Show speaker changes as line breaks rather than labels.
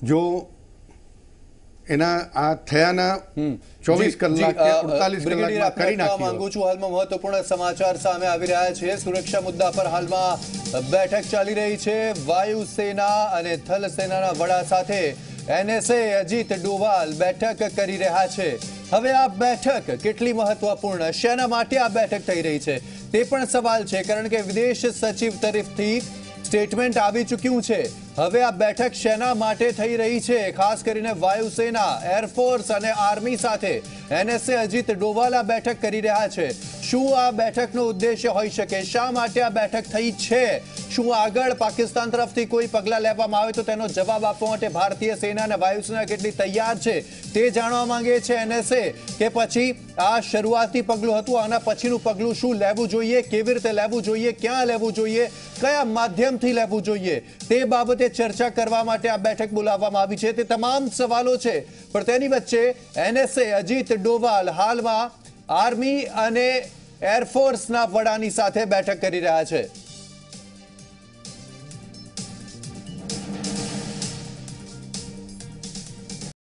જો એના આ થયાના 24 કલાક કે 48 કલાકમાં કરી નાખ્યું
માંગુ છું। હાલમાં મહત્વપૂર્ણ સમાચાર સામે આવી રહ્યા છે। સુરક્ષા મુદ્દા પર હાલમાં બેઠક ચાલી રહી છે। વાયુસેના અને થલ સેનાના વડા સાથે NSA અજીત ડોભાલ બેઠક કરી રહ્યા છે। હવે આ બેઠક કેટલી મહત્વપૂર્ણ, શેના માટે આ બેઠક થઈ રહી છે તે પણ સવાલ છે, કારણ કે વિદેશ સચિવ તરફથી સ્ટેટમેન્ટ આવી ચૂક્યું છે। હવે આ બેઠક શેના માટે થઈ રહી છે, ખાસ કરીને વાયુસેના, એરફોર્સ અને આર્મી સાથે NSA અજીત ડોભાલ આ બેઠક કરી રહ્યા છે। શું આ બેઠકનો ઉદ્દેશ્ય હોઈ શકે, શા માટે આ બેઠક થઈ છે, શું આગળ પાકિસ્તાન તરફથી કોઈ પગલાં લેવામાં આવે તો તેનો જવાબ આપવા માટે ભારતીય સેના અને વાયુસેના કેટલી તૈયાર છે તે જાણવા માંગે છે NSA, કે પછી આ શરૂઆતી પગલું હતું, આના પછીનું પગલું શું લેવું જોઈએ, કેવી રીતે લેવું જોઈએ, ક્યાં લેવું જોઈએ, કયા માધ્યમથી લેવું જોઈએ, તે બાબતે ચર્ચા કરવા માટે આ બેઠક બોલાવવામાં આવી છે। તે તમામ સવાલો છે, પણ તેની વચ્ચે NSA અજીત ડોભાલ હાલમાં આર્મી અને એરફોર્સના વડાની સાથે બેઠક કરી રહ્યા છે।